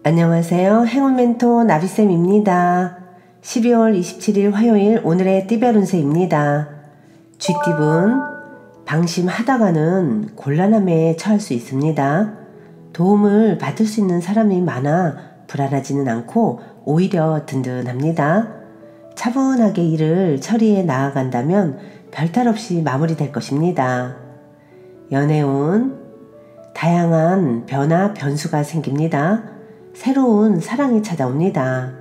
안녕하세요. 행운 멘토 나비쌤입니다. 12월 27일 화요일 오늘의 띠별 운세입니다. 쥐띠분, 방심하다가는 곤란함에 처할 수 있습니다. 도움을 받을 수 있는 사람이 많아 불안하지는 않고 오히려 든든합니다. 차분하게 일을 처리해 나아간다면 별탈 없이 마무리될 것입니다. 연애운, 다양한 변화, 변수가 생깁니다. 새로운 사랑이 찾아옵니다.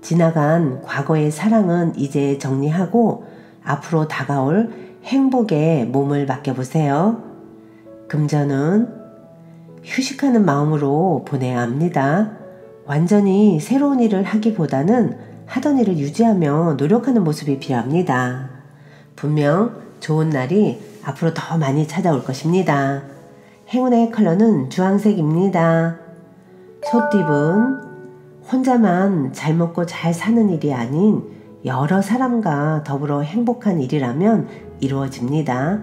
지나간 과거의 사랑은 이제 정리하고 앞으로 다가올 행복에 몸을 맡겨보세요. 금전은 휴식하는 마음으로 보내야 합니다. 완전히 새로운 일을 하기보다는 하던 일을 유지하며 노력하는 모습이 필요합니다. 분명 좋은 날이 앞으로 더 많이 찾아올 것입니다. 행운의 컬러는 주황색입니다. 소띠분, 혼자만 잘 먹고 잘 사는 일이 아닌 여러 사람과 더불어 행복한 일이라면 이루어집니다.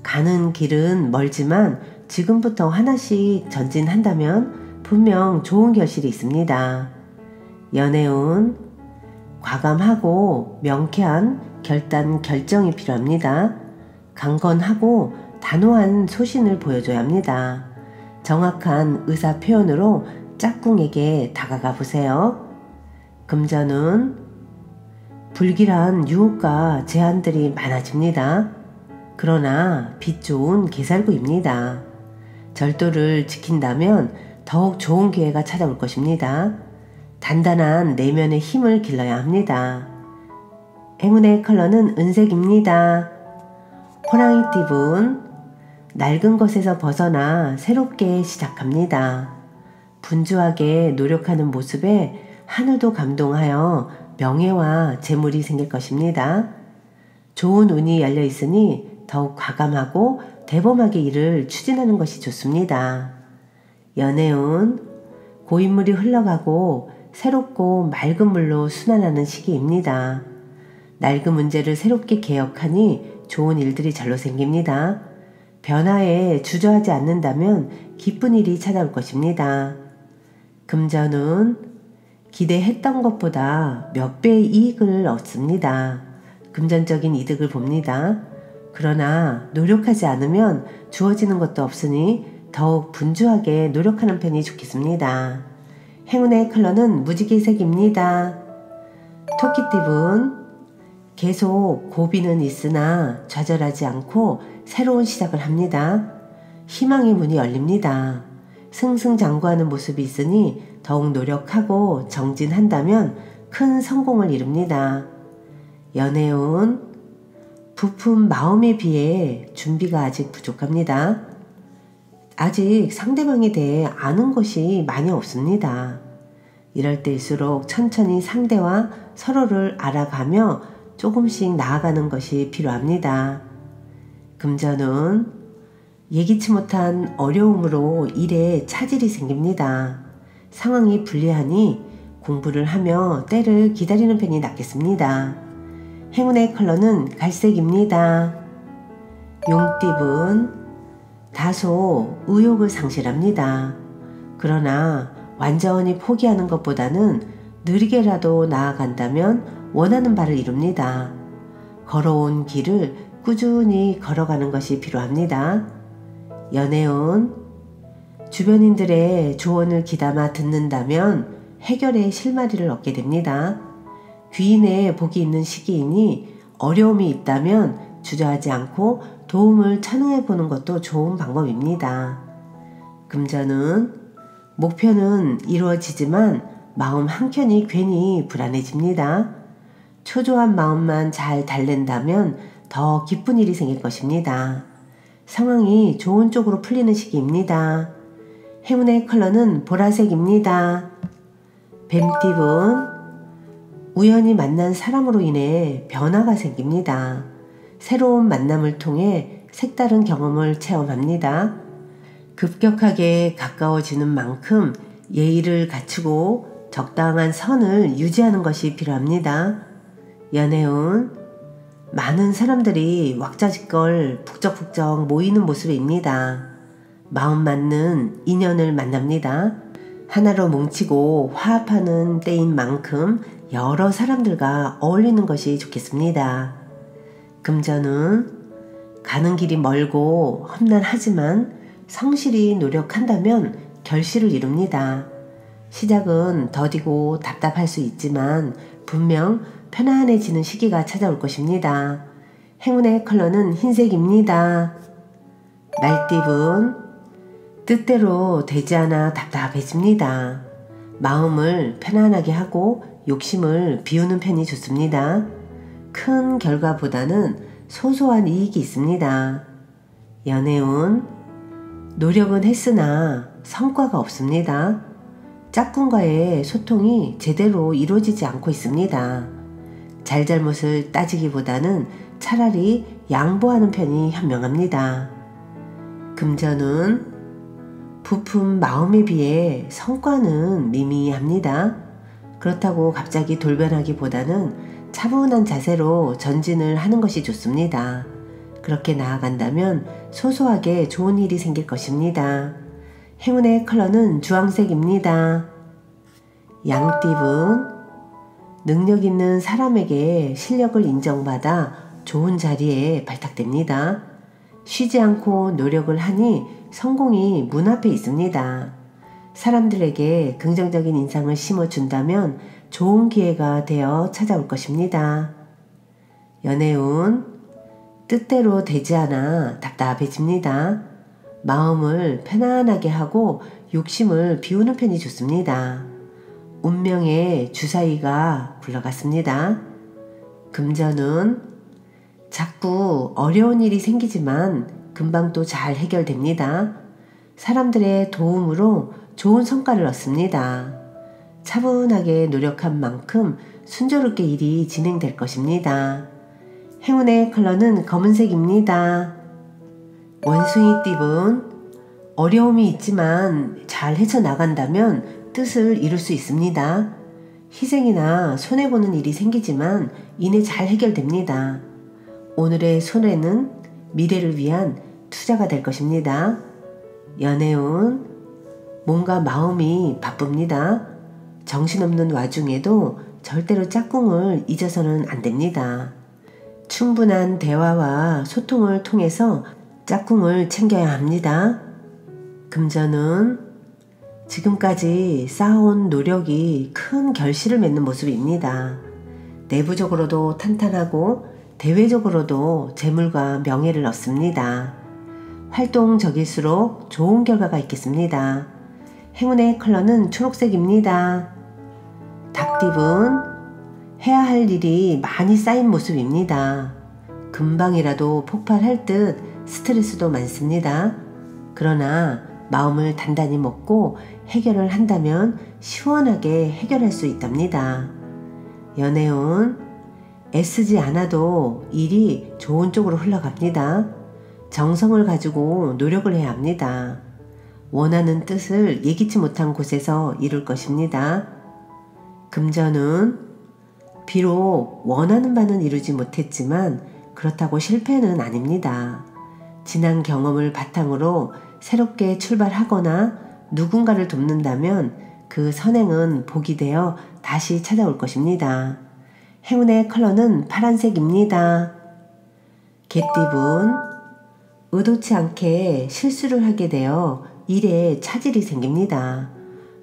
가는 길은 멀지만 지금부터 하나씩 전진한다면 분명 좋은 결실이 있습니다. 연애운, 과감하고 명쾌한 결정이 필요합니다. 강건하고 단호한 소신을 보여줘야 합니다. 정확한 의사 표현으로 짝꿍에게 다가가 보세요. 금전은 불길한 유혹과 제한들이 많아집니다. 그러나 빛 좋은 개살구입니다. 절도를 지킨다면 더욱 좋은 기회가 찾아올 것입니다. 단단한 내면의 힘을 길러야 합니다. 행운의 컬러는 은색입니다. 호랑이띠분, 낡은 것에서 벗어나 새롭게 시작합니다. 분주하게 노력하는 모습에 하늘도 감동하여 명예와 재물이 생길 것입니다. 좋은 운이 열려 있으니 더욱 과감하고 대범하게 일을 추진하는 것이 좋습니다. 연애운, 고인물이 흘러가고 새롭고 맑은 물로 순환하는 시기입니다. 낡은 문제를 새롭게 개혁하니 좋은 일들이 절로 생깁니다. 변화에 주저하지 않는다면 기쁜 일이 찾아올 것입니다. 금전은 기대했던 것보다 몇 배의 이익을 얻습니다. 금전적인 이득을 봅니다. 그러나 노력하지 않으면 주어지는 것도 없으니 더욱 분주하게 노력하는 편이 좋겠습니다. 행운의 컬러는 무지개색입니다. 토끼띠분, 계속 고비는 있으나 좌절하지 않고 새로운 시작을 합니다. 희망의 문이 열립니다. 승승장구하는 모습이 있으니 더욱 노력하고 정진한다면 큰 성공을 이룹니다. 연애운, 부푼 마음에 비해 준비가 아직 부족합니다. 아직 상대방에 대해 아는 것이 많이 없습니다. 이럴 때일수록 천천히 상대와 서로를 알아가며 조금씩 나아가는 것이 필요합니다. 금전은 예기치 못한 어려움으로 일에 차질이 생깁니다. 상황이 불리하니 공부를 하며 때를 기다리는 편이 낫겠습니다. 행운의 컬러는 갈색입니다. 용띠분, 다소 의욕을 상실합니다. 그러나 완전히 포기하는 것보다는 느리게라도 나아간다면 원하는 바를 이룹니다. 걸어온 길을 꾸준히 걸어가는 것이 필요합니다. 연애운, 주변인들의 조언을 귀담아 듣는다면 해결의 실마리를 얻게 됩니다. 귀인의 복이 있는 시기이니 어려움이 있다면 주저하지 않고 도움을 청해 보는 것도 좋은 방법입니다. 금전은 목표는 이루어지지만 마음 한켠이 괜히 불안해집니다. 초조한 마음만 잘 달랜다면 더 기쁜 일이 생길 것입니다. 상황이 좋은 쪽으로 풀리는 시기입니다. 행운의 컬러는 보라색입니다. 뱀띠분, 우연히 만난 사람으로 인해 변화가 생깁니다. 새로운 만남을 통해 색다른 경험을 체험합니다. 급격하게 가까워지는 만큼 예의를 갖추고 적당한 선을 유지하는 것이 필요합니다. 연애운, 많은 사람들이 왁자지껄 북적북적 모이는 모습입니다. 마음 맞는 인연을 만납니다. 하나로 뭉치고 화합하는 때인 만큼 여러 사람들과 어울리는 것이 좋겠습니다. 금전은 가는 길이 멀고 험난하지만 성실히 노력한다면 결실을 이룹니다. 시작은 더디고 답답할 수 있지만 분명 편안해지는 시기가 찾아올 것입니다. 행운의 컬러는 흰색입니다. 말띠분, 뜻대로 되지 않아 답답해집니다. 마음을 편안하게 하고 욕심을 비우는 편이 좋습니다. 큰 결과보다는 소소한 이익이 있습니다. 연애운, 노력은 했으나 성과가 없습니다. 짝꿍과의 소통이 제대로 이루어지지 않고 있습니다. 잘잘못을 따지기보다는 차라리 양보하는 편이 현명합니다. 금전운, 부푼 마음에 비해 성과는 미미합니다. 그렇다고 갑자기 돌변하기보다는 차분한 자세로 전진을 하는 것이 좋습니다. 그렇게 나아간다면 소소하게 좋은 일이 생길 것입니다. 행운의 컬러는 주황색입니다. 양띠분, 능력 있는 사람에게 실력을 인정받아 좋은 자리에 발탁됩니다. 쉬지 않고 노력을 하니 성공이 문 앞에 있습니다. 사람들에게 긍정적인 인상을 심어준다면 좋은 기회가 되어 찾아올 것입니다. 연애운, 뜻대로 되지 않아 답답해집니다. 마음을 편안하게 하고 욕심을 비우는 편이 좋습니다. 운명의 주사위가 굴러갔습니다. 금전은 자꾸 어려운 일이 생기지만 금방 또 잘 해결됩니다. 사람들의 도움으로 좋은 성과를 얻습니다. 차분하게 노력한 만큼 순조롭게 일이 진행될 것입니다. 행운의 컬러는 검은색입니다. 원숭이띠분, 어려움이 있지만 잘 헤쳐나간다면 뜻을 이룰 수 있습니다. 희생이나 손해보는 일이 생기지만 이내 잘 해결됩니다. 오늘의 손해는 미래를 위한 투자가 될 것입니다. 연애운, 뭔가 마음이 바쁩니다. 정신없는 와중에도 절대로 짝꿍을 잊어서는 안 됩니다. 충분한 대화와 소통을 통해서 짝꿍을 챙겨야 합니다. 금전은 지금까지 쌓아온 노력이 큰 결실을 맺는 모습입니다. 내부적으로도 탄탄하고 대외적으로도 재물과 명예를 얻습니다. 활동적일수록 좋은 결과가 있겠습니다. 행운의 컬러는 초록색입니다. 닭띠분, 해야 할 일이 많이 쌓인 모습입니다. 금방이라도 폭발할 듯 스트레스도 많습니다. 그러나 마음을 단단히 먹고 해결을 한다면 시원하게 해결할 수 있답니다. 연애운, 애쓰지 않아도 일이 좋은 쪽으로 흘러갑니다. 정성을 가지고 노력을 해야 합니다. 원하는 뜻을 예기치 못한 곳에서 이룰 것입니다. 금전은 비록 원하는 바는 이루지 못했지만 그렇다고 실패는 아닙니다. 지난 경험을 바탕으로 새롭게 출발하거나 누군가를 돕는다면 그 선행은 복이 되어 다시 찾아올 것입니다. 행운의 컬러는 파란색입니다. 개띠분, 의도치 않게 실수를 하게 되어 일에 차질이 생깁니다.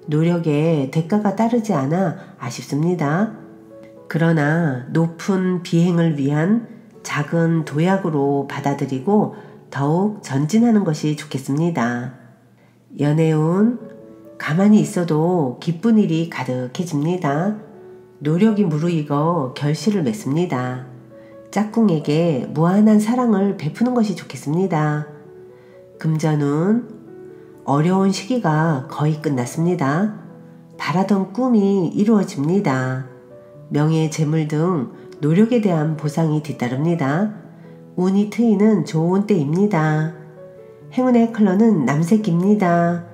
노력에 대가가 따르지 않아 아쉽습니다. 그러나 높은 비행을 위한 작은 도약으로 받아들이고 더욱 전진하는 것이 좋겠습니다. 연애운, 가만히 있어도 기쁜 일이 가득해집니다. 노력이 무르익어 결실을 맺습니다. 짝꿍에게 무한한 사랑을 베푸는 것이 좋겠습니다. 금전운, 어려운 시기가 거의 끝났습니다. 바라던 꿈이 이루어집니다. 명예, 재물 등 노력에 대한 보상이 뒤따릅니다. 운이 트이는 좋은 때입니다. 행운의 컬러는 남색입니다.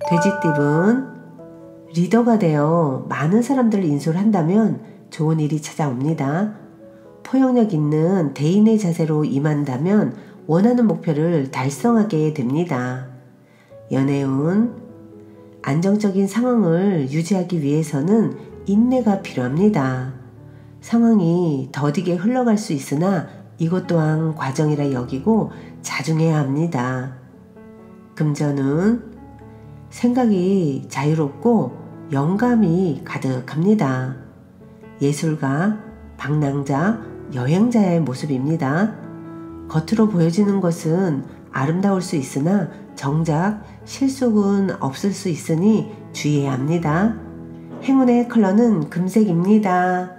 돼지띠분, 리더가 되어 많은 사람들을 인솔 한다면 좋은 일이 찾아옵니다. 포용력 있는 대인의 자세로 임한다면 원하는 목표를 달성하게 됩니다. 연애운, 안정적인 상황을 유지하기 위해서는 인내가 필요합니다. 상황이 더디게 흘러갈 수 있으나 이것 또한 과정이라 여기고 자중해야 합니다. 금전운, 생각이 자유롭고 영감이 가득합니다. 예술가, 방랑자, 여행자의 모습입니다. 겉으로 보여지는 것은 아름다울 수 있으나 정작 실속은 없을 수 있으니 주의해야 합니다. 행운의 컬러는 금색입니다.